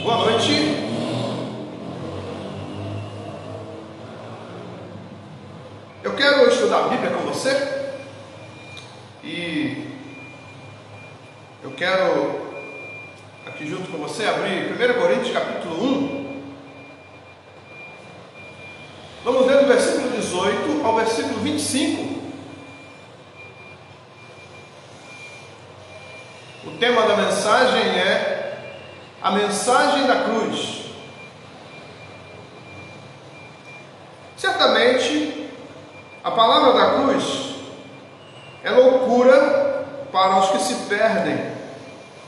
Boa noite. Eu quero estudar a Bíblia com você e eu quero aqui junto com você abrir 1 Coríntios capítulo 1. Vamos ler do versículo 18 ao versículo 25. O tema da mensagem é a mensagem da cruz. Certamente, a palavra da cruz é loucura para os que se perdem,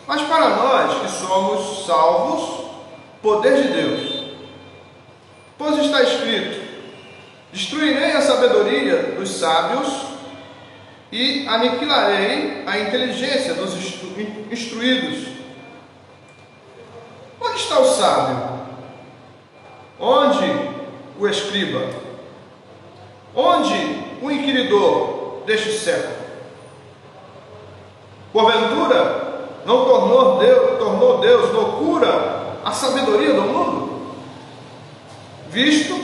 mas para nós que somos salvos, poder de Deus. Pois está escrito: destruirei a sabedoria dos sábios e aniquilarei a inteligência dos instruídos. Onde está o sábio? Onde o escriba? Onde o inquiridor deste século? Porventura, não tornou Deus loucura a sabedoria do mundo? Visto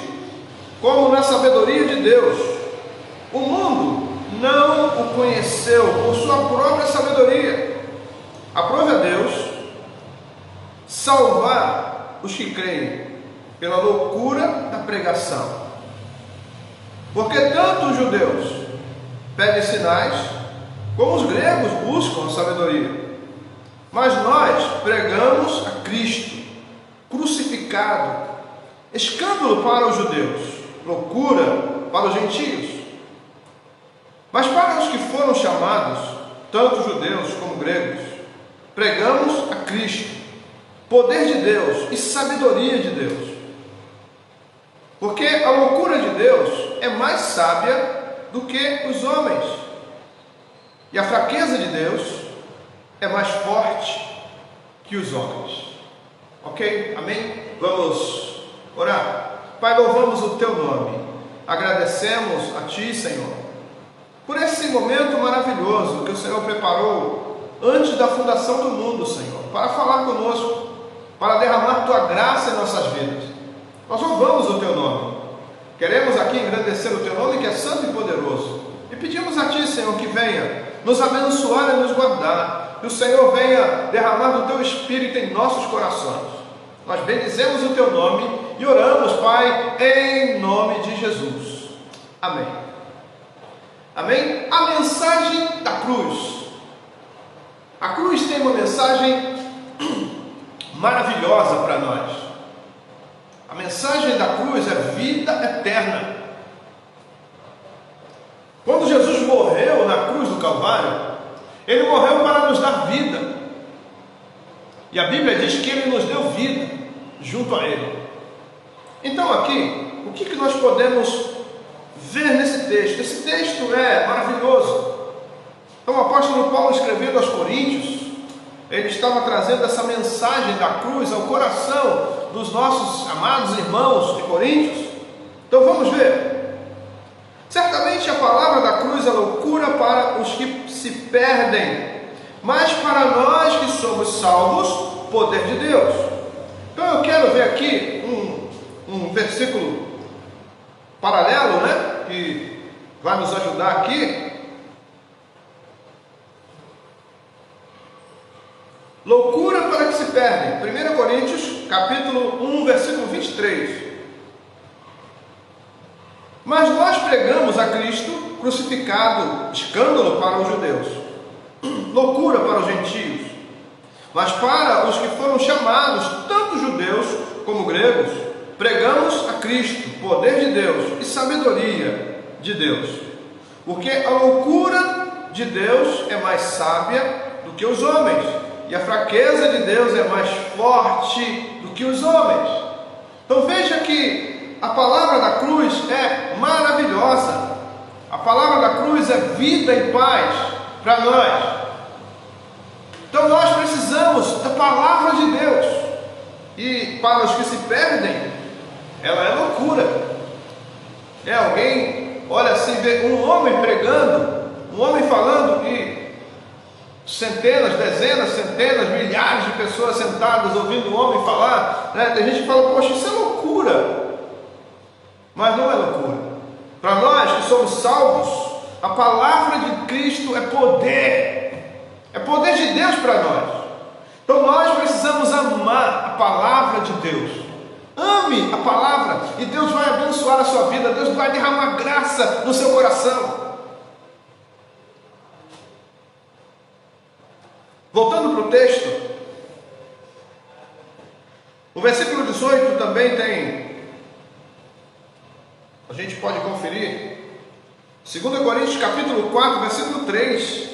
como na sabedoria de Deus, o mundo não o conheceu por sua própria sabedoria. Aprove a Deus salvar os que creem pela loucura da pregação. Porque tanto os judeus pedem sinais, como os gregos buscam a sabedoria. Mas nós pregamos a Cristo crucificado, escândalo para os judeus, loucura para os gentios. Mas para os que foram chamados, tanto judeus como gregos, pregamos a Cristo, poder de Deus e sabedoria de Deus. Porque a loucura de Deus é mais sábia do que os homens, e a fraqueza de Deus é mais forte que os homens. Ok? Amém? Vamos orar. Pai, louvamos o Teu nome, agradecemos a Ti, Senhor, por esse momento maravilhoso que o Senhor preparou antes da fundação do mundo, Senhor, para falar conosco, para derramar Tua graça em nossas vidas. Nós louvamos o Teu nome, queremos aqui engrandecer o Teu nome, que é santo e poderoso, e pedimos a Ti, Senhor, que venha nos abençoar e nos guardar, que o Senhor venha derramar do Teu Espírito em nossos corações. Nós bendizemos o Teu nome e oramos, Pai, em nome de Jesus. Amém. Amém? A mensagem da cruz. A cruz tem uma mensagem maravilhosa para nós. A mensagem da cruz é vida eterna. Quando Jesus morreu na cruz do Calvário, Ele morreu para nos dar vida. E a Bíblia diz que Ele nos deu vida junto a Ele. Então aqui, o que nós podemos ver nesse texto? Esse texto é maravilhoso. Então o apóstolo Paulo, escrevendo aos Coríntios, ele estava trazendo essa mensagem da cruz ao coração dos nossos amados irmãos de Coríntios. Então vamos ver. Certamente a palavra da cruz é loucura para os que se perdem, mas para nós que somos salvos, poder de Deus. Então eu quero ver aqui um versículo paralelo, né, que vai nos ajudar aqui. Loucura para que se perdem. 1 Coríntios, capítulo 1, versículo 23. Mas nós pregamos a Cristo crucificado, escândalo para os judeus, loucura para os gentios. Mas para os que foram chamados, tanto judeus como gregos, pregamos a Cristo, poder de Deus e sabedoria de Deus. Porque a loucura de Deus é mais sábia do que os homens, e a fraqueza de Deus é mais forte do que os homens. Então veja que a palavra da cruz é maravilhosa. A palavra da cruz é vida e paz para nós. Então nós precisamos da palavra de Deus. E para os que se perdem, ela é loucura. Alguém olha assim, vê um homem pregando, um homem falando e centenas, dezenas, centenas, milhares de pessoas sentadas ouvindo o homem falar, né? Tem gente que fala, poxa, isso é loucura. Mas não é loucura. Para nós que somos salvos, a palavra de Cristo é poder. É poder de Deus para nós. Então nós precisamos amar a palavra de Deus. Ame a palavra e Deus vai abençoar a sua vida. Deus vai derramar graça no seu coração. Voltando para o texto, o versículo 18 também tem, a gente pode conferir, 2 Coríntios capítulo 4, versículo 3.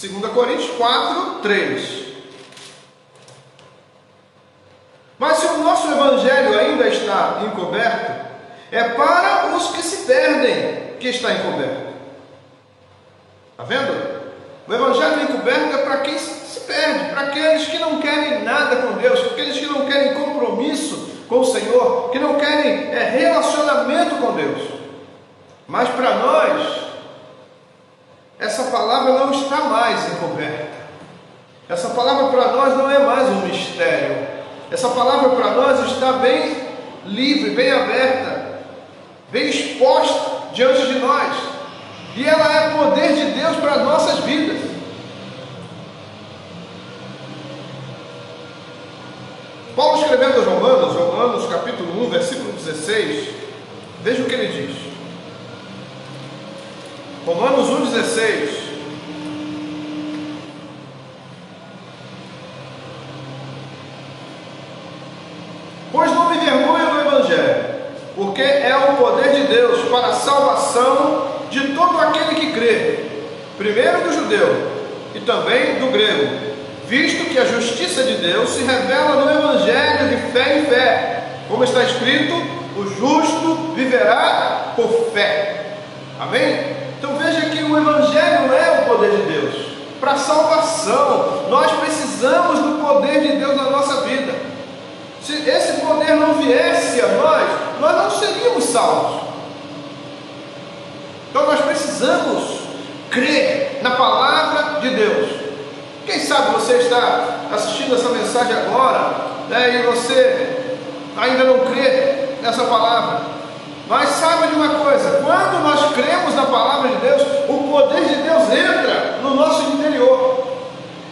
2 Coríntios 4, 3. Mas se o nosso evangelho ainda está encoberto, é para os que se perdem que está encoberto. Está vendo? O evangelho encoberto é para quem se perde, para aqueles que não querem nada com Deus, aqueles que não querem compromisso com o Senhor, que não querem relacionamento com Deus. Mas para nós, essa palavra não está mais encoberta. Essa palavra para nós não é mais um mistério. Essa palavra para nós está bem livre, bem aberta, bem exposta diante de nós. E ela é poder de Deus para as nossas vidas. Paulo escrevendo aos Romanos capítulo 1, versículo 16, veja o que ele diz. Romanos 1, 16. Pois não me envergonho do Evangelho, porque é o poder de Deus para a salvação de todo aquele que crê, primeiro do judeu e também do grego, visto que a justiça de Deus se revela no Evangelho de fé em fé, como está escrito, o justo viverá por fé. Amém? Então veja que o Evangelho é o poder de Deus para a salvação. Nós precisamos do poder de Deus na nossa vida. Se esse poder não viesse a nós não seríamos salvos. Então nós precisamos crer na palavra de Deus. Quem sabe você está assistindo essa mensagem agora, né, e você ainda não crê nessa palavra. Mas saiba de uma coisa, quando nós cremos na palavra de Deus, o poder de Deus entra no nosso interior.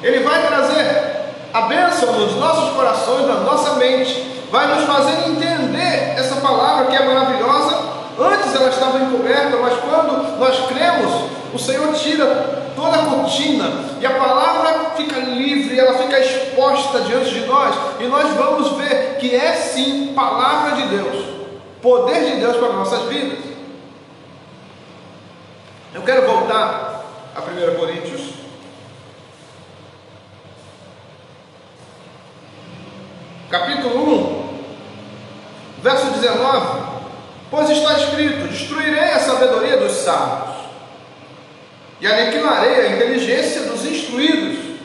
Ele vai trazer a bênção nos nossos corações, na nossa mente, vai nos fazer entender essa palavra que é maravilhosa. Antes ela estava encoberta, mas quando nós cremos, o Senhor tira toda a cortina e a palavra fica livre, ela fica exposta diante de nós, e nós vamos ver que é sim palavra de Deus, poder de Deus para nossas vidas. Eu quero voltar a 1 Coríntios, capítulo 1, verso 19. Pois está escrito: destruirei a sabedoria dos sábios e aniquilarei a inteligência dos instruídos.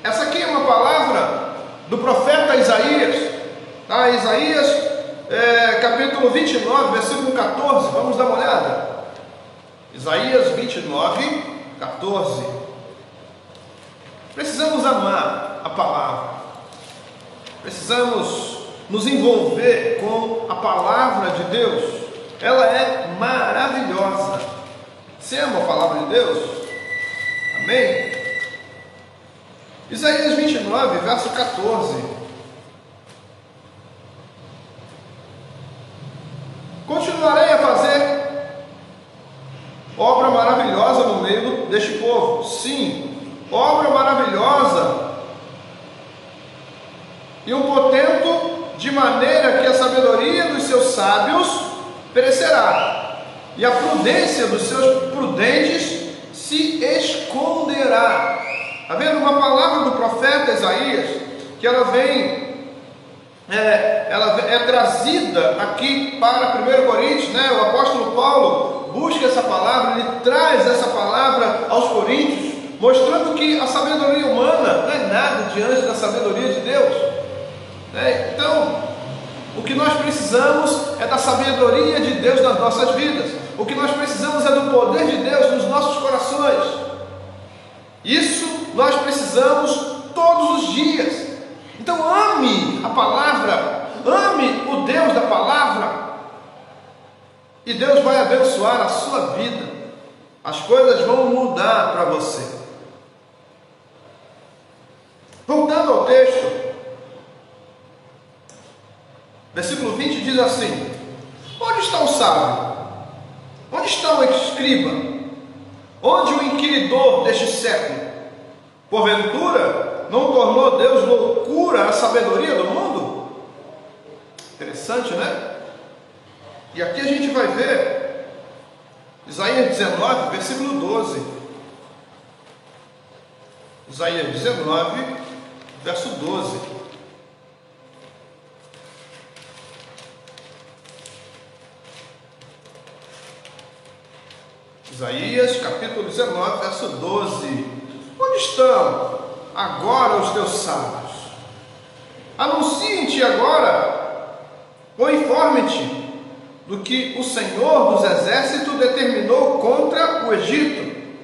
Essa aqui é uma palavra do profeta Isaías, tá? Isaías capítulo 29, versículo 14, vamos dar uma olhada. Isaías 29, 14. Precisamos amar a palavra, precisamos nos envolver com a palavra de Deus. Ela é maravilhosa. Você ama a palavra de Deus? Amém? Isaías 29, verso 14. Continuarei a fazer obra maravilhosa no meio deste povo. Sim, obra maravilhosa e um portento, de maneira que a sabedoria dos seus sábios perecerá, e a prudência dos seus prudentes se esconderá. Está vendo uma palavra do profeta Isaías, que ela é trazida aqui para 1 Coríntios, né? O apóstolo Paulo busca essa palavra, ele traz essa palavra aos coríntios, mostrando que a sabedoria humana não é nada diante da sabedoria de Deus. Então, o que nós precisamos é da sabedoria de Deus nas nossas vidas. O que nós precisamos é do poder de Deus nos nossos corações. Isso nós precisamos todos os dias. Então ame a palavra, ame o Deus da palavra, e Deus vai abençoar a sua vida. As coisas vão mudar para você. Voltando ao texto, versículo 20 diz assim: onde está o sábio? Onde está o escriba? Onde o inquiridor deste século? Porventura, não tornou Deus loucura a sabedoria do mundo? Interessante, né? E aqui a gente vai ver Isaías 19, versículo 12. Isaías 19, verso 12. Isaías capítulo 19, verso 12. Onde estão agora os teus sábios? Anuncie-te agora, ou informe-te do que o Senhor dos Exércitos determinou contra o Egito.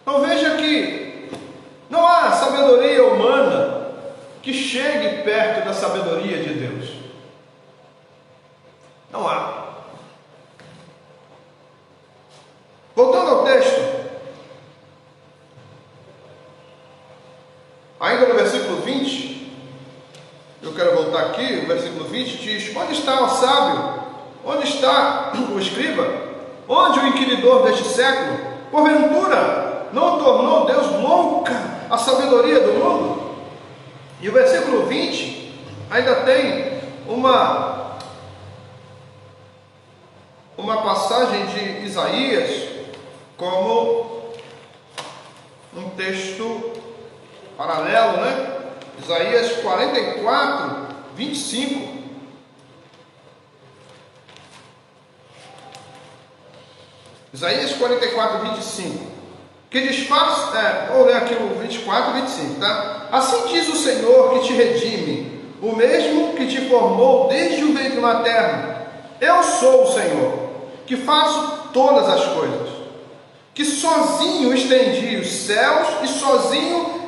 Então veja que não há sabedoria humana que chegue perto da sabedoria de Deus. Não há. Voltando ao texto, ainda no versículo 20, eu quero voltar aqui, o versículo 20 diz: onde está o sábio? Onde está o escriba? Onde o inquiridor deste século? Porventura, não tornou Deus louca a sabedoria do mundo? E o versículo 20 ainda tem uma passagem de Isaías como um texto paralelo, né? Isaías 44, 25. Isaías 44, 25. Que desfaz, vou ler aqui o 24 e 25, tá? Assim diz o Senhor que te redime, o mesmo que te formou desde o ventre materno. Eu sou o Senhor, que faço todas as coisas, que sozinho estendi os céus e sozinho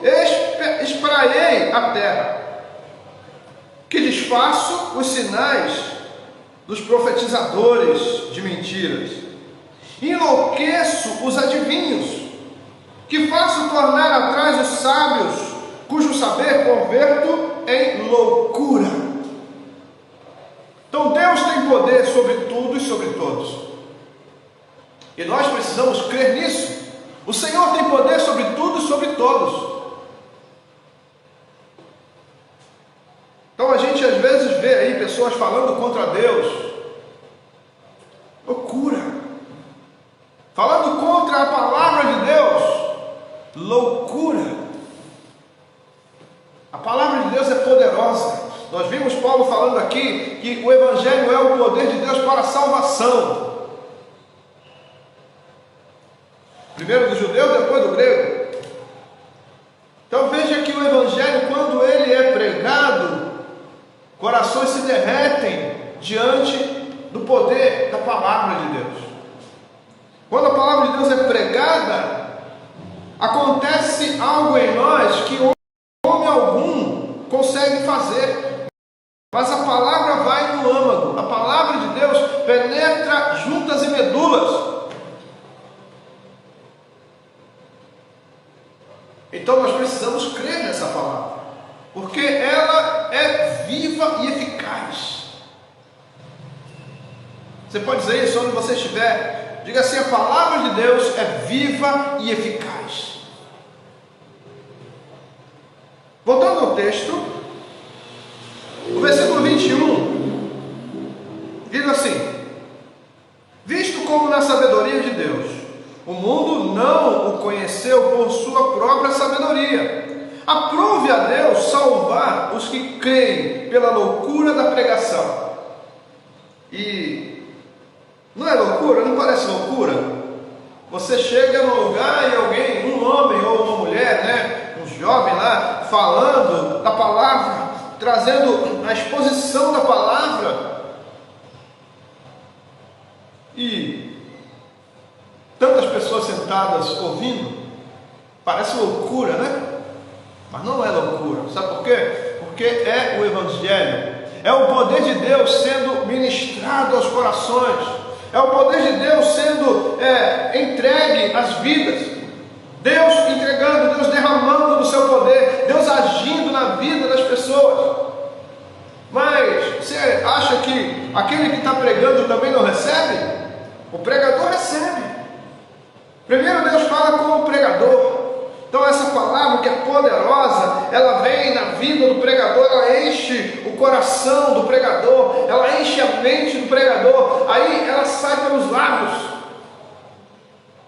espraiei a terra, que desfaço os sinais dos profetizadores de mentiras, enlouqueço os adivinhos, que faço tornar atrás os sábios, cujo saber converto em loucura. Então Deus tem poder sobre tudo e sobre todos, e nós precisamos crer nisso. O Senhor tem poder sobre tudo e sobre todos. Então a gente às vezes vê aí pessoas falando contra Deus, loucura, falando contra a palavra de Deus, loucura. A palavra de Deus é poderosa. Nós vimos Paulo falando aqui que o Evangelho é o poder de Deus para a salvação, primeiro do judeu, depois do grego. Então veja que o Evangelho, quando ele é pregado, corações se derretem diante do poder da palavra de Deus. Quando a palavra de Deus é pregada, acontece algo em nós que homem algum consegue fazer. Mas a palavra vai no âmago. A palavra de Deus penetra juntas e medulas. Então nós precisamos crer nessa palavra, porque ela é viva e eficaz. Você pode dizer isso onde você estiver. Diga assim: a palavra de Deus é viva e eficaz. Voltando ao texto, o versículo 21 diz assim: visto como na sabedoria de Deus o mundo não o conheceu por sua própria sabedoria, aprove a Deus salvar os que creem pela loucura da pregação. E não é loucura? Não parece loucura? Você chega num lugar e alguém, um homem ou uma mulher, né, um jovem lá, falando da palavra, trazendo a exposição da palavra, e tantas pessoas sentadas ouvindo, Parece loucura, né? Mas não é loucura. Sabe por quê? Porque é o Evangelho. É o poder de Deus sendo ministrado aos corações. É o poder de Deus sendo entregue às vidas. Deus entregando, Deus derramando do seu poder, Deus agindo na vida das pessoas. Mas você acha que aquele que está pregando também não recebe? O pregador recebe. Primeiro Deus fala com o pregador. Então essa palavra que é poderosa, ela vem na vida do pregador, ela enche o coração do pregador, ela enche a mente do pregador, aí ela sai pelos lábios.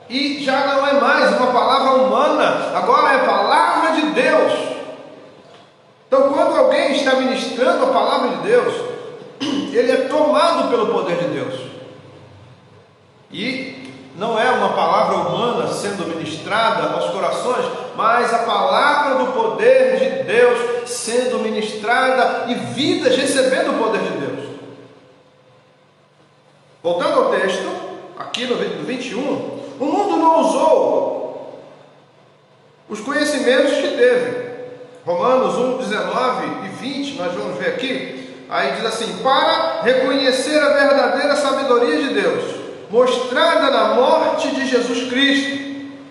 E já não é mais uma palavra humana, agora é a palavra de Deus. Então quando alguém está ministrando a palavra de Deus, ele é tomado pelo poder de Deus. E não é uma palavra humana sendo ministrada aos corações, mas a palavra do poder de Deus sendo ministrada e vidas recebendo o poder de Deus. Voltando ao texto, aqui no 21, o mundo não usou os conhecimentos que teve. Romanos 1, 19 e 20, nós vamos ver aqui. Aí diz assim: para reconhecer a verdadeira sabedoria de Deus, mostrada na morte de Jesus Cristo.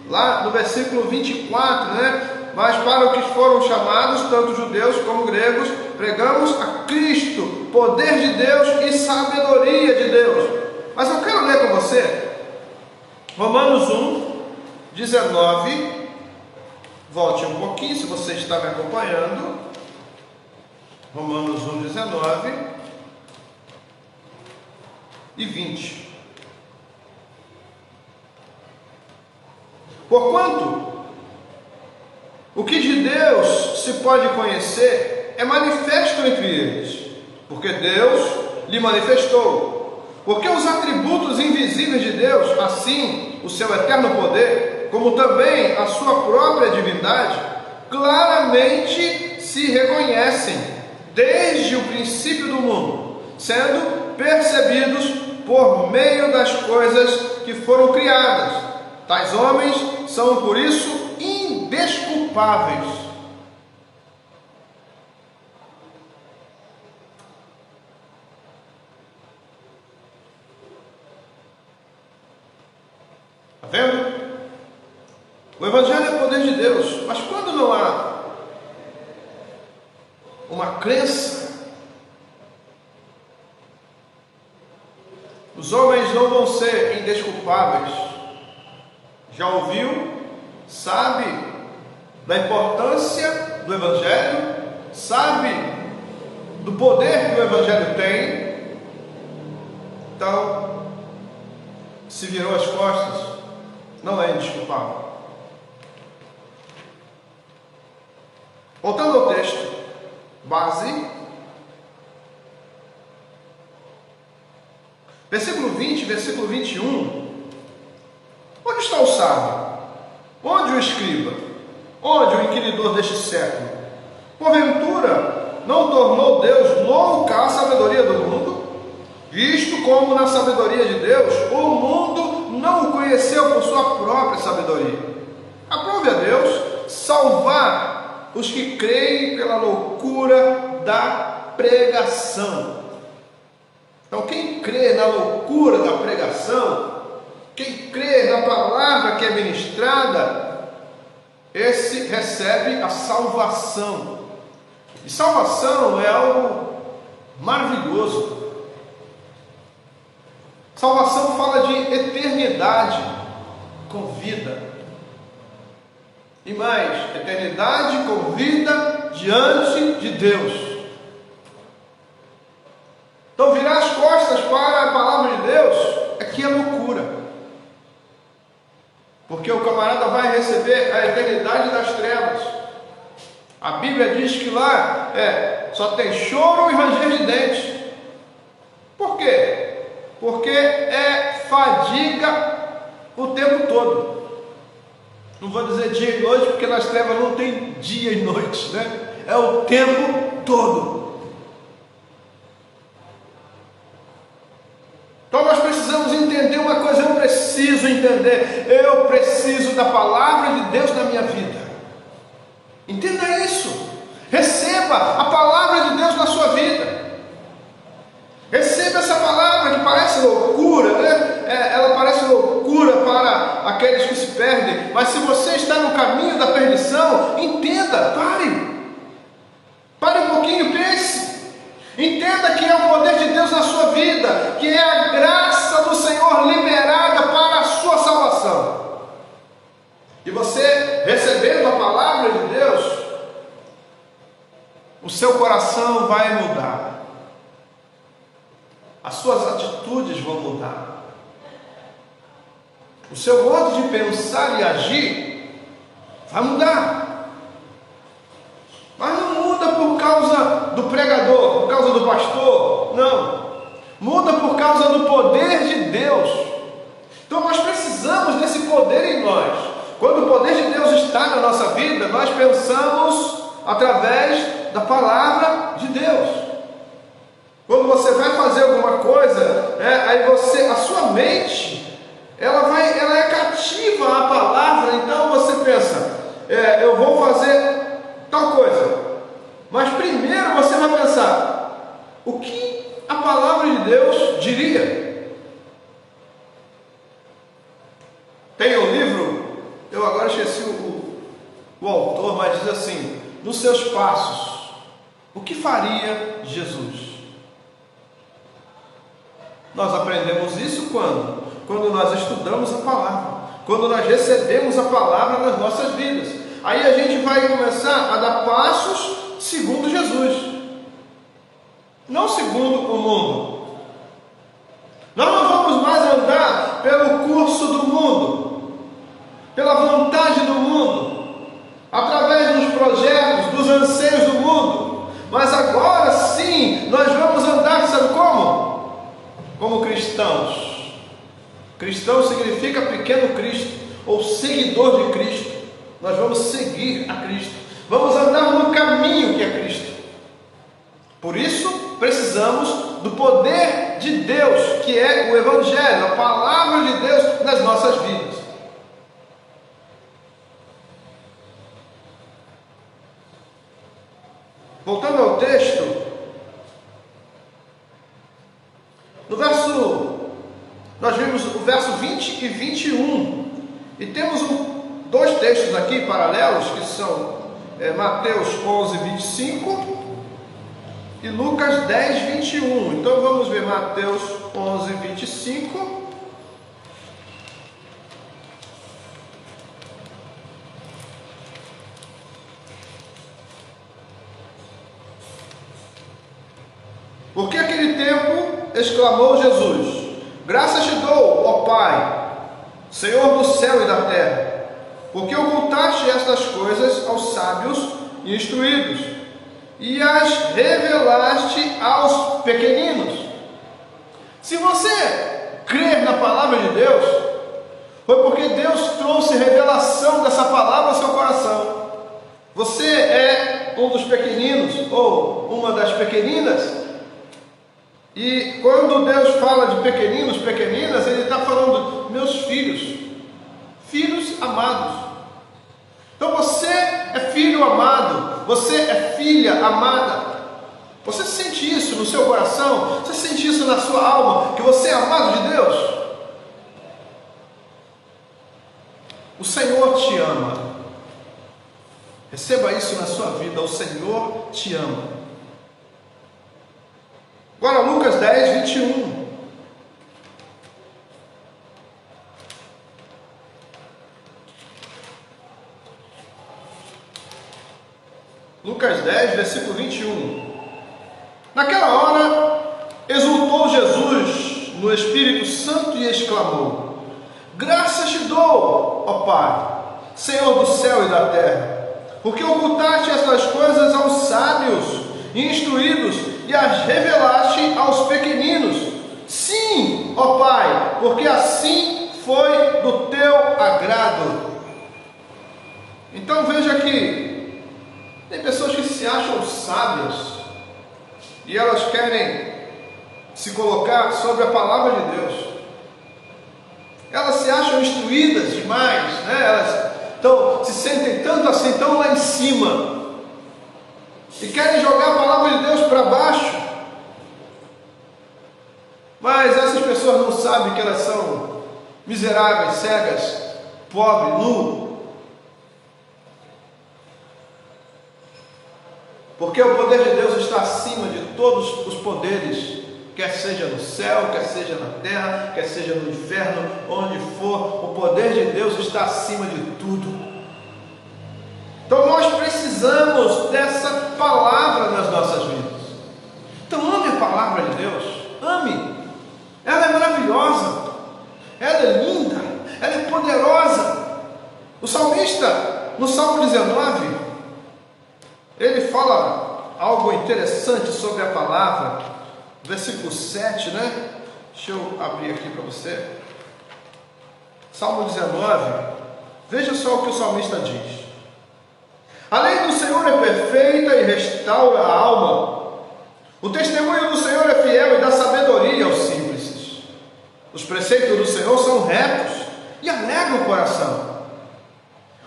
Lá no versículo 24, né? Mas para os que foram chamados, tanto judeus como gregos, pregamos a Cristo, poder de Deus e sabedoria de Deus. Mas eu quero ler com você Romanos 1, 19. Volte um pouquinho, se você está me acompanhando. Romanos 1, 19 e 20. Porquanto o que de Deus se pode conhecer é manifesto entre eles, porque Deus lhe manifestou. Porque os atributos invisíveis de Deus, assim o seu eterno poder, como também a sua própria divindade, claramente se reconhecem desde o princípio do mundo, sendo percebidos por meio das coisas que foram criadas. Tais homens são, por isso, indesculpáveis. Está vendo? O Evangelho é o poder de Deus, mas quando não há uma crença, os homens não vão ser indesculpáveis. Já ouviu? Sabe da importância do Evangelho? Sabe do poder que o Evangelho tem? Então, se virou as costas, não é indesculpável. Voltando ao texto base, versículo 20, versículo 21. Onde está o sábio? Onde o escriba? Onde o inquiridor deste século? Porventura, não tornou Deus louca a sabedoria do mundo? Visto como na sabedoria de Deus, o mundo não o conheceu por sua própria sabedoria. Aprove a Deus salvar os que creem pela loucura da pregação. Então, quem crê na loucura da pregação, quem crê na palavra que é ministrada, esse recebe a salvação. E salvação é algo maravilhoso. Salvação fala de eternidade com vida. E mais, eternidade com vida diante de Deus. Então, virar as costas para a palavra de Deus é que é loucura. Porque o camarada vai receber a eternidade das trevas. A Bíblia diz que lá só tem choro e ranger de dentes. Por quê? Porque é fadiga o tempo todo. Não vou dizer dia e noite, porque nas trevas não tem dia e noite, né? É o tempo todo. Então nós precisamos entender uma coisa, eu preciso preciso entender, eu preciso da palavra de Deus na minha vida. Entenda isso. Receba a palavra de Deus na sua vida. Receba essa palavra que parece loucura, né? Ela parece loucura para aqueles que se perdem, mas se você está no caminho da perdição, entenda, pare um pouquinho, pense. Entenda que é o poder de Deus na sua vida, que é a graça do Senhor liberada para a sua salvação. E você, recebendo a palavra de Deus, o seu coração vai mudar. As suas atitudes vão mudar. O seu modo de pensar e agir vai mudar. Mas não muda por causa do pregador, por causa do pastor, não. Muda por causa do poder de Deus. Então nós precisamos desse poder em nós. Quando o poder de Deus está na nossa vida, nós pensamos através da palavra de Deus. Quando você vai fazer alguma coisa, aí a sua mente, ela é cativa à palavra. Então você pensa, eu vou fazer tal coisa. Mas primeiro você vai pensar, o que a palavra de Deus diria? Tem um livro, eu agora esqueci o autor, mas diz assim: nos seus passos, o que faria Jesus? Nós aprendemos isso quando? Quando nós estudamos a palavra, quando nós recebemos a palavra nas nossas vidas. Aí a gente vai começar a dar passos segundo Jesus, não segundo o mundo. Nós não vamos mais andar pelo curso do mundo, pela vontade do mundo, através dos projetos, dos anseios do mundo. Mas agora sim, nós vamos andar, sabe como? Como cristãos. Cristão significa pequeno Cristo, ou seguidor de Cristo. Nós vamos seguir a Cristo, vamos andar no caminho que é Cristo. Por isso precisamos do poder de Deus, que é o Evangelho, a palavra de Deus nas nossas vidas. Voltando ao texto, nós vimos o verso 20 e 21, e temos dois textos aqui paralelos, que são Mateus 11, 25 e Lucas 10, 21. Então vamos ver Mateus 11, 25. Porque aquele tempo exclamou Jesus: graças te dou, ó Pai, Senhor do céu e da terra, porque ocultaste estas coisas aos sábios e instruídos, e as revelaste aos pequeninos. Se você crer na palavra de Deus, foi porque Deus trouxe revelação dessa palavra ao seu coração. Você é um dos pequeninos, ou uma das pequeninas. E quando Deus fala de pequeninos, pequeninas, Ele está falando meus filhos, filhos amados. Então você é filho amado, você é filha amada. Você sente isso no seu coração? Você sente isso na sua alma, que você é amado de Deus? O Senhor te ama. Receba isso na sua vida, o Senhor te ama. Agora Lucas 10, 21. Lucas 10, versículo 21. Naquela hora, exultou Jesus no Espírito Santo e exclamou: graças te dou, ó Pai, Senhor do céu e da terra, porque ocultaste estas coisas aos sábios e instruídos, e as revelaste aos pequeninos. Sim, ó Pai, porque assim foi do teu agrado. Então veja que tem pessoas que se acham sábias e elas querem se colocar sobre a palavra de Deus. Elas se acham instruídas demais, né? Elas se sentem tanto assim, tão lá em cima, e querem jogar a palavra de Deus para baixo. Mas essas pessoas não sabem que elas são miseráveis, cegas, pobres, nu. Porque o poder de Deus está acima de todos os poderes, quer seja no céu, quer seja na terra, quer seja no inferno, onde for, o poder de Deus está acima de tudo. Então nós precisamos dessa palavra nas nossas vidas. Então ame a palavra de Deus, ame. Ela é maravilhosa, ela é linda, ela é poderosa. O salmista, no Salmo 19, ele fala algo interessante sobre a palavra, versículo 7, né? Deixa eu abrir aqui para você. Salmo 19, veja só o que o salmista diz: a lei do Senhor é perfeita e restaura a alma. O testemunho do Senhor é fiel e dá sabedoria aos simples. Os preceitos do Senhor são retos e alegram o coração.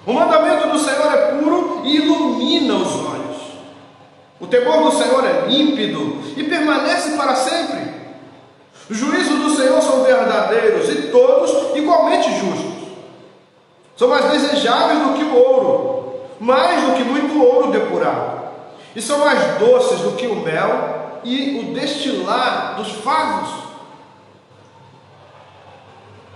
O mandamento do Senhor é puro e ilumina os olhos. O temor do Senhor é límpido e permanece para sempre. Os juízos do Senhor são verdadeiros e todos igualmente justos. São mais desejáveis do que o ouro, mais do que muito ouro depurado, e são mais doces do que o mel e o destilar dos favos.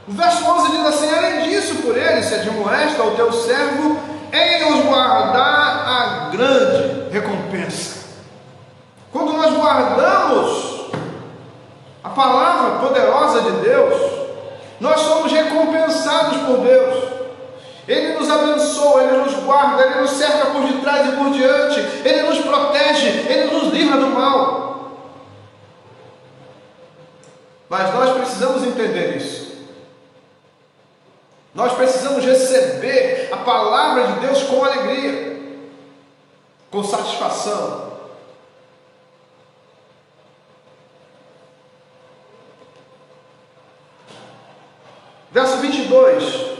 O verso 11 diz assim: além disso, por ele se admoesta o teu servo em os guardar a grande recompensa. Quando nós guardamos a palavra poderosa de Deus, nós somos recompensados por Deus. Ele nos abençoa, Ele nos guarda, Ele nos cerca por detrás e por diante, Ele nos protege, Ele nos livra do mal. Mas nós precisamos entender isso. Nós precisamos receber a palavra de Deus com alegria, com satisfação. Verso 22.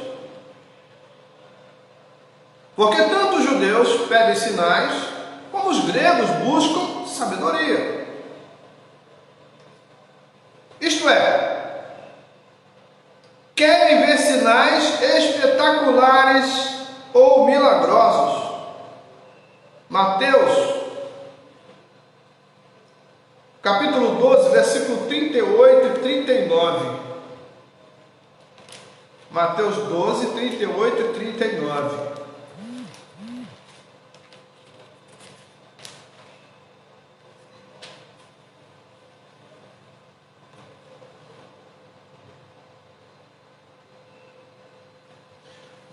Porque tanto os judeus pedem sinais, como os gregos buscam sabedoria. Isto é, querem ver sinais espetaculares ou milagrosos. Mateus, capítulo 12, versículo 38 e 39. Mateus 12, 38 e 39.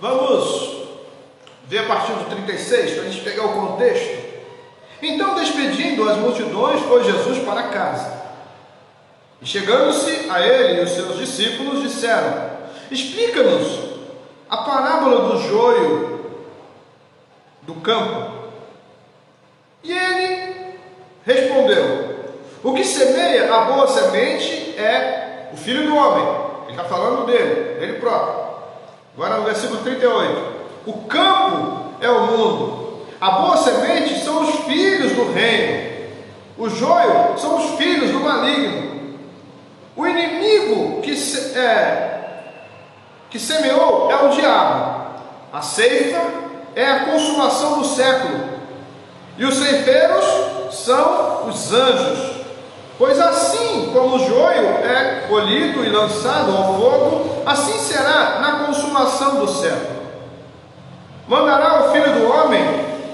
Vamos ver a partir do 36, para a gente pegar o contexto. Então, despedindo as multidões, foi Jesus para casa. E chegando-se a ele e os seus discípulos, disseram: explica-nos a parábola do joio do campo. E ele respondeu: o que semeia a boa semente é o Filho do Homem. Ele está falando dele próprio. Agora no versículo 38, o campo é o mundo, a boa semente são os filhos do reino, o joio são os filhos do maligno. O inimigo que semeou é o diabo, a ceifa é a consumação do século, e os ceifeiros são os anjos. Pois assim como o joio é colhido e lançado ao fogo, assim será na consumação do século. Mandará o Filho do Homem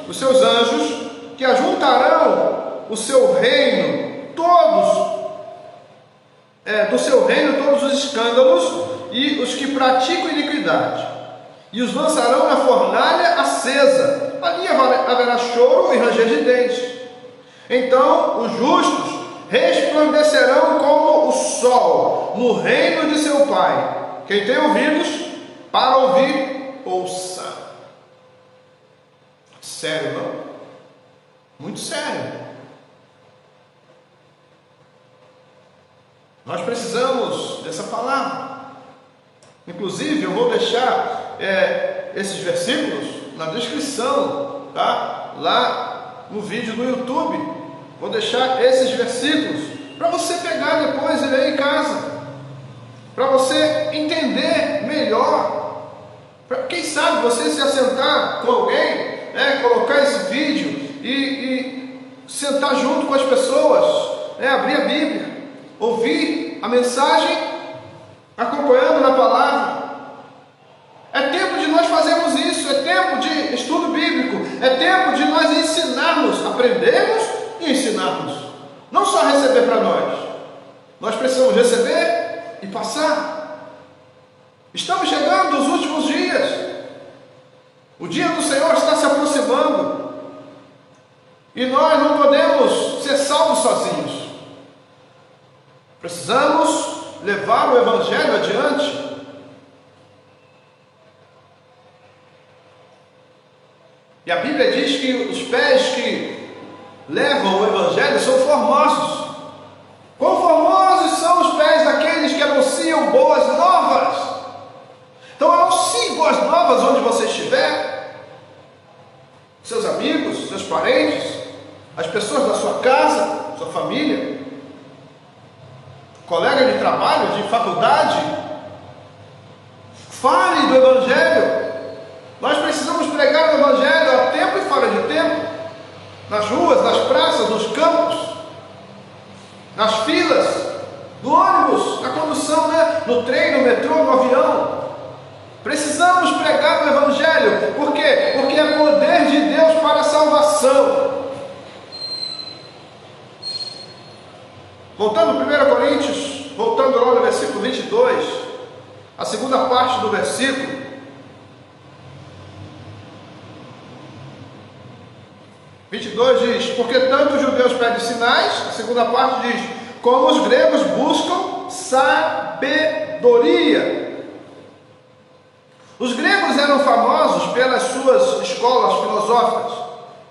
os seus anjos, que ajuntarão o seu reino, do seu reino todos os escândalos e os que praticam iniquidade, e os lançarão na fornalha acesa. Ali haverá choro e ranger de dentes. Então os justos resplandecerão como o sol no reino de seu Pai. Quem tem ouvidos para ouvir, ouça. Sério, não? Muito sério. Nós precisamos dessa palavra. Inclusive, eu vou deixar esses versículos na descrição, tá? Lá no vídeo do YouTube. Vou deixar esses versículos para você pegar depois e ler em casa, para você entender melhor. Quem sabe você se assentar com alguém, colocar esse vídeo e sentar junto com as pessoas, abrir a Bíblia, ouvir a mensagem, acompanhando na palavra. É tempo de nós fazermos isso, é tempo de estudo bíblico, é tempo de nós ensinarmos, aprendermos e ensinarmos. Não só receber para nós precisamos receber e passar. Estamos chegando nos últimos dias, o dia do Senhor está se aproximando, e nós não podemos ser salvos sozinhos. Precisamos levar o Evangelho adiante. E a Bíblia diz que os pés que levam o Evangelho são formosos. Quão formosos são os pés daqueles que anunciam boas novas. Então anuncie boas novas onde você estiver. Seus amigos, seus parentes, as pessoas da sua casa, sua família, colega de trabalho, de faculdade. Fale do Evangelho. Nós precisamos pregar o Evangelho a tempo e fora de tempo, nas ruas, nas praças, nos campos, nas filas, no ônibus, na condução, no trem, no metrô, no avião. Precisamos pregar o Evangelho. Por quê? Porque é poder de Deus para a salvação. Voltando a 1 Coríntios, voltando lá no versículo 22, a segunda parte do versículo. Diz: porque tanto os judeus pedem sinais, a segunda parte diz, como os gregos buscam sabedoria. Os gregos eram famosos pelas suas escolas filosóficas.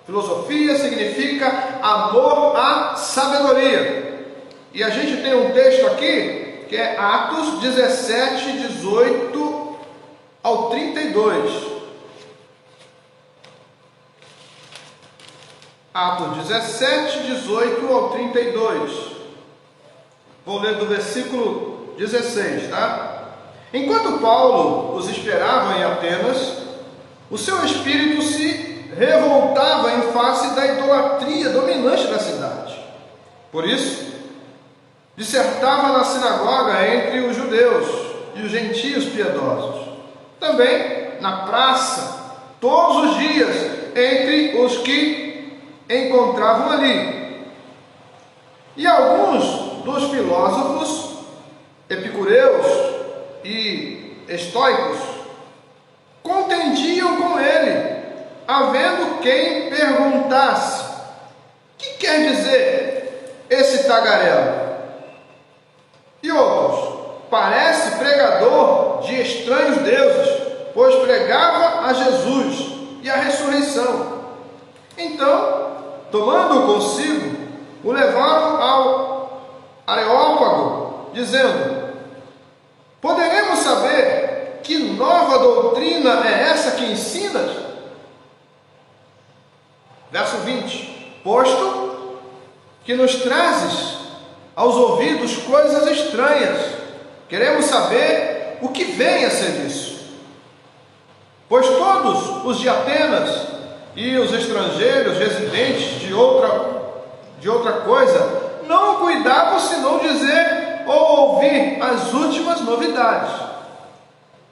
Filosofia significa amor à sabedoria. E a gente tem um texto aqui, que é Atos 17, 18 ao 32. Atos 17, 18 ao 32. Vou ler do versículo 16, tá? Enquanto Paulo os esperava em Atenas, o seu espírito se revoltava em face da idolatria dominante da cidade. Por isso, dissertava na sinagoga entre os judeus e os gentios piedosos. Também na praça, todos os dias, entre os que encontravam ali. E alguns dos filósofos epicureus e estoicos contendiam com ele, havendo quem perguntasse: que quer dizer esse tagarelo? E outros: parece pregador de estranhos deuses, pois pregava a Jesus e a ressurreição. Então, tomando-o consigo, o levaram ao Areópago, dizendo: poderemos saber que nova doutrina é essa que ensinas? Verso 20: posto que nos trazes aos ouvidos coisas estranhas, queremos saber o que vem a ser isso. Pois todos os de Atenas e os estrangeiros residentes de outra coisa não cuidavam senão dizer ou ouvir as últimas novidades.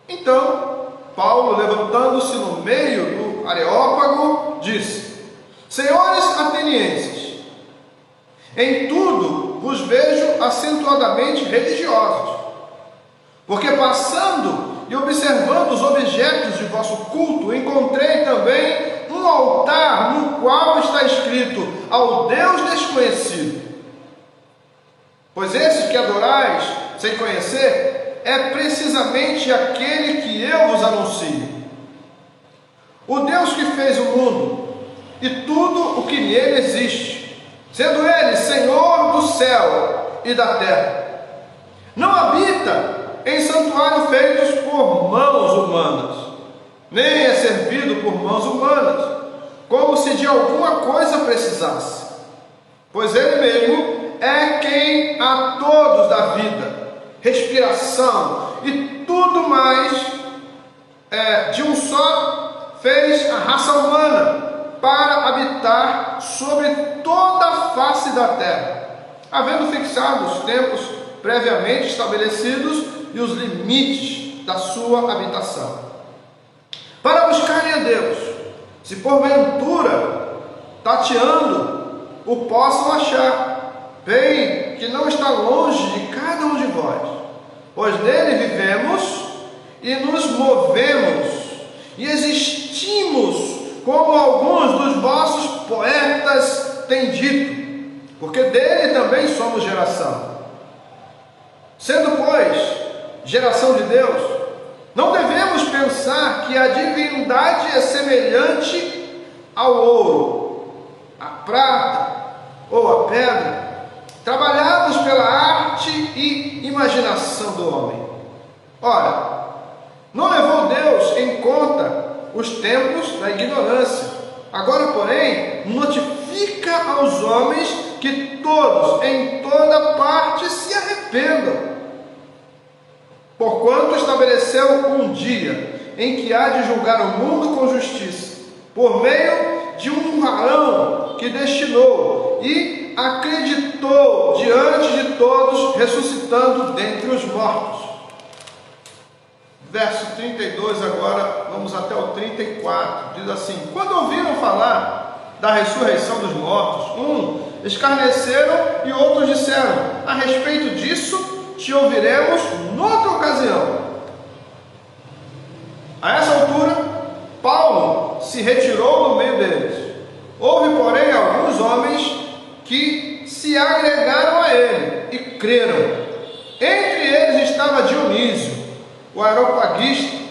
Então Paulo, levantando-se no meio do Areópago, disse: senhores atenienses, em tudo vos vejo acentuadamente religiosos, porque passando e observando os objetos de vosso culto, encontrei também um altar no qual está escrito: ao Deus desconhecido. Pois esse que adorais sem conhecer é precisamente aquele que eu vos anuncio. O Deus que fez o mundo e tudo o que nele existe, sendo ele Senhor do céu e da terra, não habita em santuário feitos por mãos humanas, nem é servido por mãos humanas, como se de alguma coisa precisasse, pois Ele mesmo é quem a todos dá vida, respiração e tudo mais, de um só fez a raça humana para habitar sobre toda a face da terra, havendo fixado os tempos previamente estabelecidos e os limites da sua habitação, para buscarem a Deus, se porventura, tateando, o possam achar, bem que não está longe de cada um de vós, pois nele vivemos e nos movemos e existimos, como alguns dos vossos poetas têm dito, porque dele também somos geração. Sendo, pois, geração de Deus, não devemos pensar que a divindade é semelhante ao ouro, à prata ou à pedra, trabalhados pela arte e imaginação do homem. Ora, não levou Deus em conta os tempos da ignorância. Agora, porém, notifica aos homens que todos, em toda parte, se arrependam. Porquanto estabeleceu um dia em que há de julgar o mundo com justiça, por meio de um varão que destinou e acreditou diante de todos, ressuscitando dentre os mortos. Verso 32, agora vamos até o 34, diz assim: quando ouviram falar da ressurreição dos mortos, escarneceram e outros disseram: a respeito disso te ouviremos noutra ocasião. A essa altura, Paulo se retirou do meio deles. Houve, porém, alguns homens que se agregaram a ele e creram. Entre eles estava Dionísio, o Areopagita,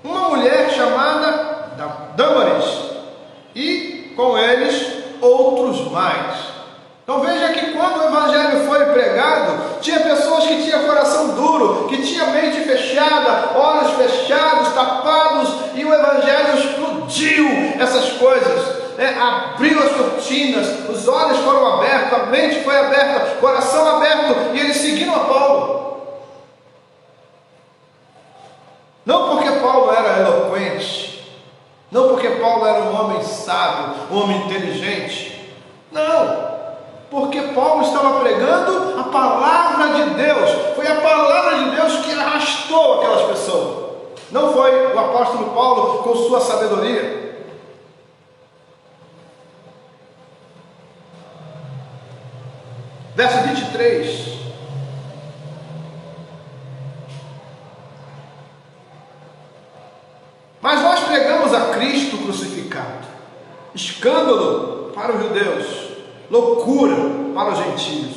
uma mulher chamada Dâmaris, e com eles outros mais. Então veja que quando o evangelho foi pregado, tinha pessoas que tinham coração duro, que tinham mente fechada, olhos fechados, tapados, e o evangelho explodiu essas coisas, abriu as cortinas, os olhos foram abertos, a mente foi aberta, coração aberto, e eles seguiram a Paulo. Não porque Paulo era eloquente, não porque Paulo era um homem sábio, um homem inteligente, não. Porque Paulo estava pregando a palavra de Deus. Foi a palavra de Deus que arrastou aquelas pessoas. Não foi o apóstolo Paulo com sua sabedoria. Verso 23. Mas nós pregamos a Cristo crucificado, escândalo para os judeus, loucura para os gentios.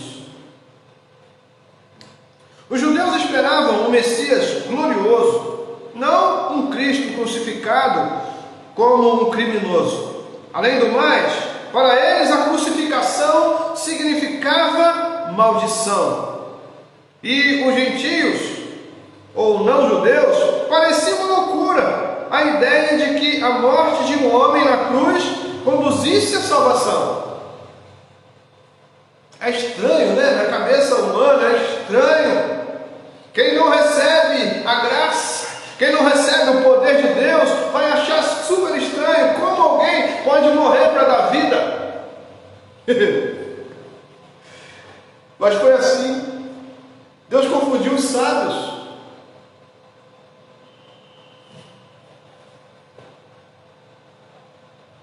Os judeus esperavam um Messias glorioso, não um Cristo crucificado como um criminoso. Além do mais, para eles a crucificação significava maldição. E os gentios, ou não judeus, parecia uma loucura a ideia de que a morte de um homem na cruz conduzisse à salvação. É estranho, né? Na cabeça humana é estranho. Quem não recebe a graça, quem não recebe o poder de Deus, vai achar super estranho como alguém pode morrer para dar vida. Mas foi assim. Deus confundiu os sábios.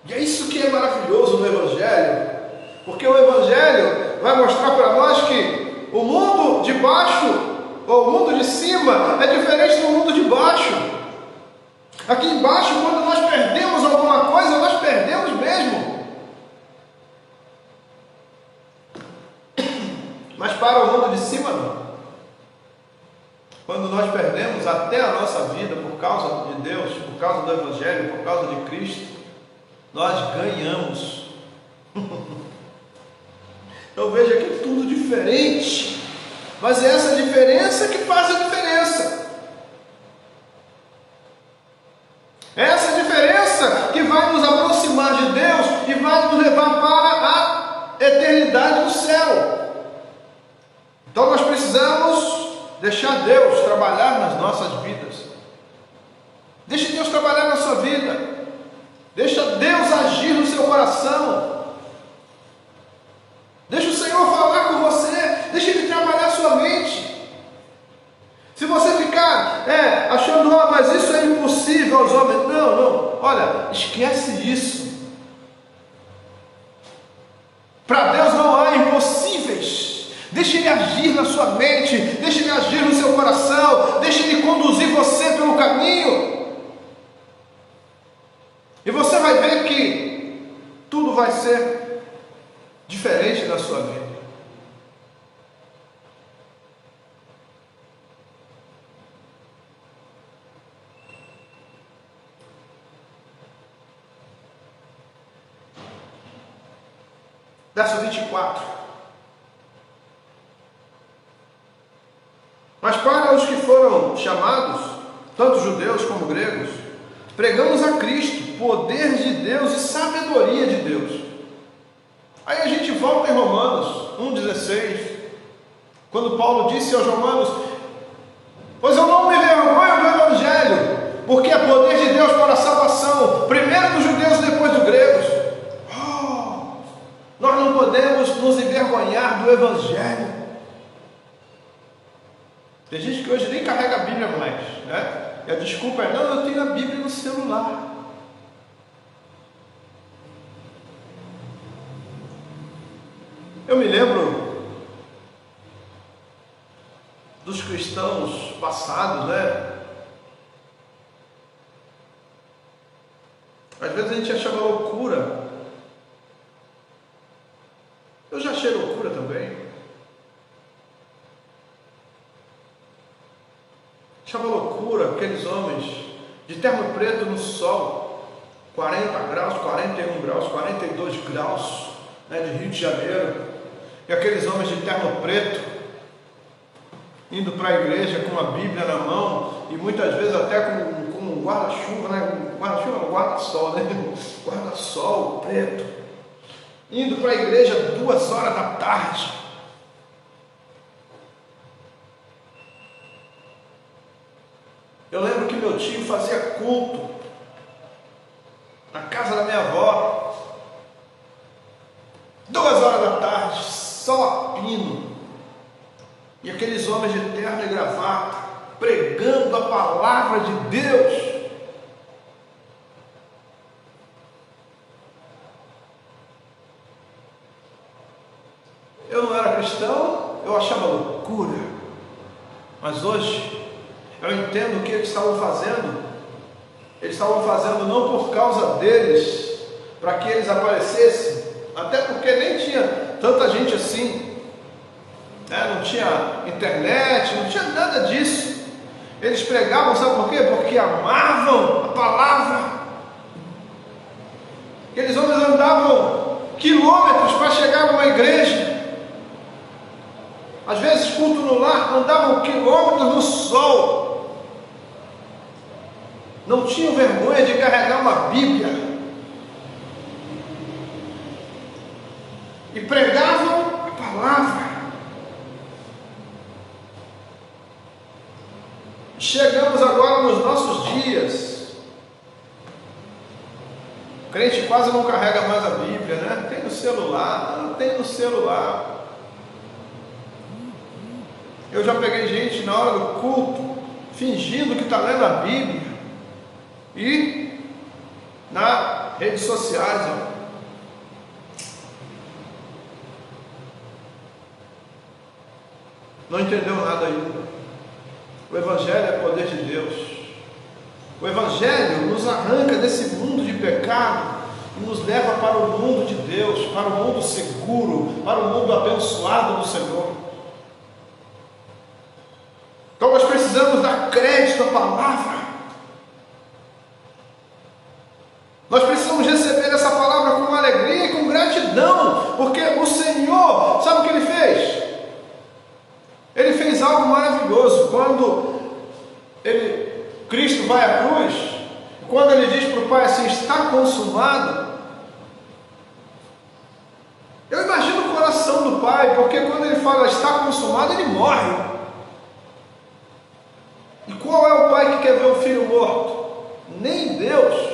E é isso que é maravilhoso no Evangelho, porque o Evangelho vai mostrar para nós que o mundo de baixo, ou o mundo de cima, é diferente do mundo de baixo. Aqui embaixo, quando nós perdemos alguma coisa, nós perdemos mesmo. Mas para o mundo de cima, não. Quando nós perdemos até a nossa vida por causa de Deus, por causa do Evangelho, por causa de Cristo, nós ganhamos. Então veja que é tudo diferente. mas é essa diferença que faz a diferença. É essa diferença que vai nos aproximar de Deus e vai nos levar para a eternidade no céu. Então nós precisamos deixar Deus trabalhar nas nossas vidas. Deixe Deus trabalhar na sua vida. Deixa Deus agir no seu coração. Deixa o Senhor falar com você. Deixa Ele trabalhar a sua mente. Se você ficar achando, mas isso é impossível aos homens. Não. Olha, esquece isso. Para Deus não há impossíveis. Deixa Ele agir na sua mente. Deixa Ele agir no seu coração. Deixa Ele conduzir você pelo caminho. E você vai ver que tudo vai ser diferente na sua vida. Verso 24. Mas para os que foram chamados, tanto judeus como gregos, pregamos a Cristo, poder de Deus e sabedoria de Deus. Aí a gente volta em Romanos 1,16, quando Paulo disse aos romanos: pois eu não me envergonho do Evangelho, porque é poder de Deus para a salvação, primeiro dos judeus e depois dos gregos. Nós não podemos nos envergonhar do Evangelho. Tem gente que hoje nem carrega a Bíblia mais, né? E a desculpa é: não, eu tenho a Bíblia no celular. Eu me lembro dos cristãos passados, né? Às vezes a gente achava loucura. Eu já achei loucura também. Achava loucura aqueles homens de terno preto no sol, 40 graus, 41 graus, 42 graus, né, de Rio de Janeiro. E aqueles homens de terno preto, indo para a igreja com a Bíblia na mão, e muitas vezes até com um guarda-chuva, né? Guarda-chuva não, guarda-sol, né? Guarda-sol preto, indo para a igreja 2 horas da tarde. Eu lembro que meu tio fazia culto na casa da minha avó, 2 horas da tarde, sol a pino, e aqueles homens de terno e gravata pregando a palavra de Deus. Eu não era cristão, eu achava loucura, mas hoje eu entendo o que eles estavam fazendo. Eles estavam fazendo não por causa deles, para que eles aparecessem, até porque nem tinha tanta gente assim, né? Não tinha internet, não tinha nada disso. Eles pregavam, sabe por quê? Porque amavam a palavra. Aqueles homens andavam quilômetros para chegar numa igreja. Às vezes, culto no lar, andavam quilômetros no sol. Não tinham vergonha de carregar uma Bíblia. E pregavam a palavra. Chegamos agora nos nossos dias. O crente quase não carrega mais a Bíblia, né? Tem no celular, não tem no celular. Eu já peguei gente na hora do culto, fingindo que está lendo a Bíblia, e nas redes sociais, ó. Não entendeu nada ainda. O Evangelho é poder de Deus. O Evangelho nos arranca desse mundo de pecado e nos leva para o mundo de Deus, para o mundo seguro, para o mundo abençoado do Senhor. Então nós precisamos dar crédito à palavra. Nós precisamos receber essa palavra com alegria e com gratidão, porque o Senhor, sabe o que Ele fez? Ele Cristo vai à cruz, quando ele diz para o Pai assim, está consumado, eu imagino o coração do Pai, porque quando ele fala está consumado, ele morre. E qual é o pai que quer ver o filho morto? Nem Deus.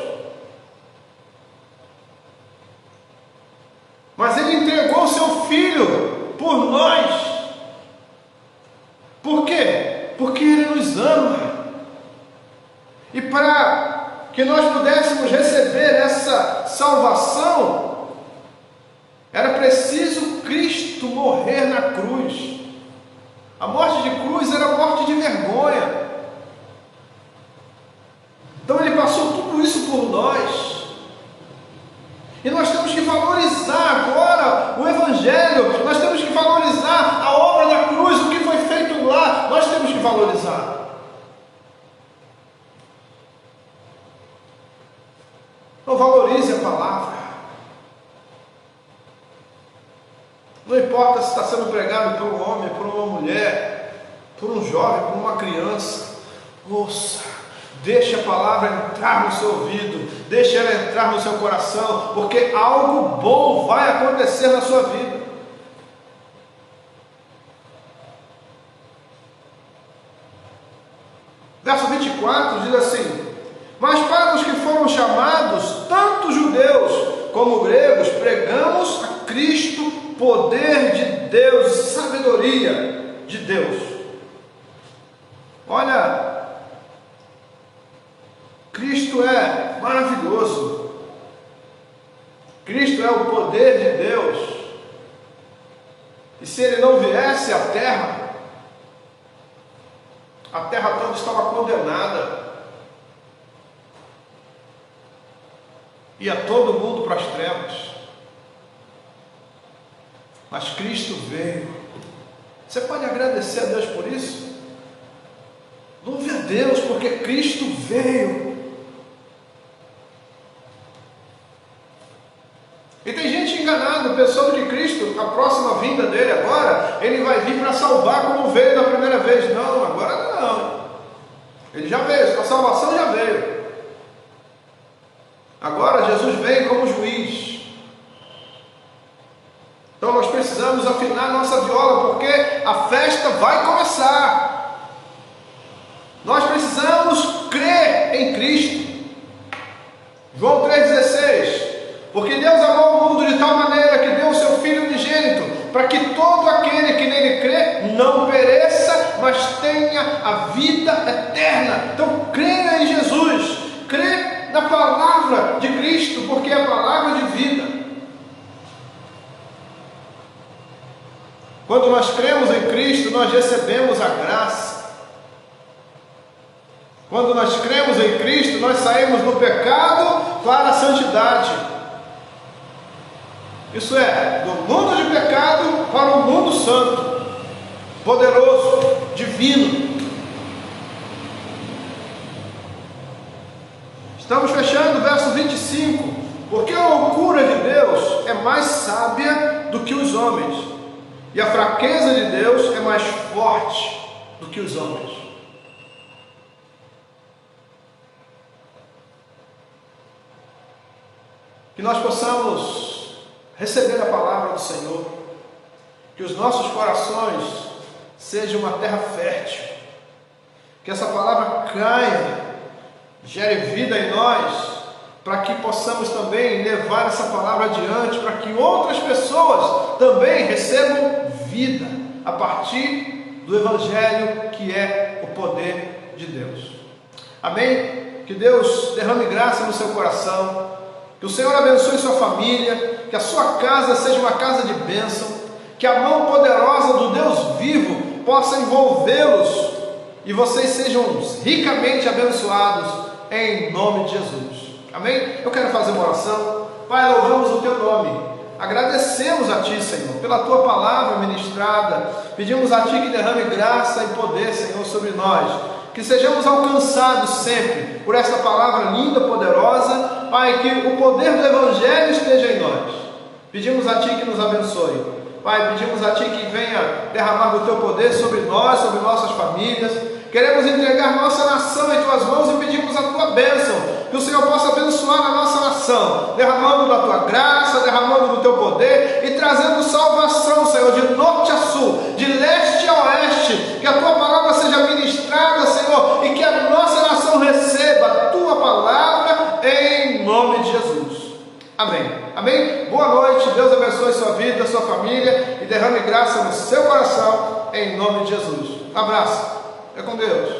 Mas ele entregou o seu filho por nós. Por quê? Porque ele nos ama. E para que nós pudéssemos receber essa salvação, era preciso Cristo morrer na cruz. A morte de cruz era a morte de vergonha. Então ele passou tudo isso por nós. E nós temos que valorizar agora o Evangelho. Nós temos que valorizar a obra da cruz, o que foi feito lá. Nós temos que valorizar. Não valorize a palavra. Não importa se está sendo pregado por um homem, por uma mulher, por um jovem, por uma criança. Ouça, deixe a palavra entrar no seu ouvido, deixe ela entrar no seu coração, porque algo bom vai acontecer na sua vida. Verso 24 diz assim: mas para os que foram chamados, tanto judeus como gregos, pregamos a Cristo, poder de Deus, sabedoria de Deus. Olha, Cristo é maravilhoso. Cristo é o poder de Deus. E se ele não viesse à terra toda estava condenada. Ia todo mundo para as trevas. Mas Cristo veio. Você pode agradecer a Deus por isso? Louve a Deus, porque Cristo veio. E tem gente enganada, pensando que Cristo, a próxima vinda dele agora, ele vai vir para salvar como veio da primeira vez. Não, agora não. Ele já veio, a salvação já veio. Agora Jesus vem como juiz. Então nós precisamos afinar nossa viola, porque a festa vai começar. Nós precisamos crer em Cristo. João 3,16. Porque Deus amou o mundo de tal maneira que deu o seu Filho unigênito, para que todo aquele que nele crê não pereça, mas tenha a vida eterna. Então creia em Jesus, crê na palavra de Cristo, porque é a palavra de vida. Quando nós cremos em Cristo, nós recebemos a graça. Quando nós cremos em Cristo, nós saímos do pecado para a santidade. Isso é, do mundo de pecado para um mundo santo, poderoso, divino. Estamos fechando o verso 25. Porque a loucura de Deus é mais sábia do que os homens, e a fraqueza de Deus é mais forte do que os homens. Que nós possamos receber a palavra do Senhor, que os nossos corações sejam uma terra fértil, que essa palavra caia, gere vida em nós, para que possamos também levar essa palavra adiante, para que outras pessoas também recebam vida, a partir do Evangelho, que é o poder de Deus. Amém? Que Deus derrame graça no seu coração, que o Senhor abençoe sua família, que a sua casa seja uma casa de bênção, que a mão poderosa do Deus vivo possa envolvê-los e vocês sejam ricamente abençoados em nome de Jesus. Amém? Eu quero fazer uma oração. Pai, louvamos o teu nome, agradecemos a ti, Senhor, pela tua palavra ministrada, pedimos a ti que derrame graça e poder, Senhor, sobre nós, que sejamos alcançados sempre por essa palavra linda, poderosa. Pai, que o poder do Evangelho esteja em nós. Pedimos a ti que nos abençoe. Pai, pedimos a ti que venha derramar o teu poder sobre nós, sobre nossas famílias, Queremos entregar nossa nação em tuas mãos e pedimos a tua bênção, que o Senhor possa abençoar a nossa nação, derramando da tua graça, derramando do teu poder e trazendo salvação, Senhor, de norte a sul, de leste a oeste. Que a tua palavra seja ministrada, Senhor, e que a nossa nação receba a tua palavra em nome de Jesus. Amém. Amém? Boa noite, Deus abençoe sua vida, sua família e derrame graça no seu coração em nome de Jesus. Um abraço. É com Deus.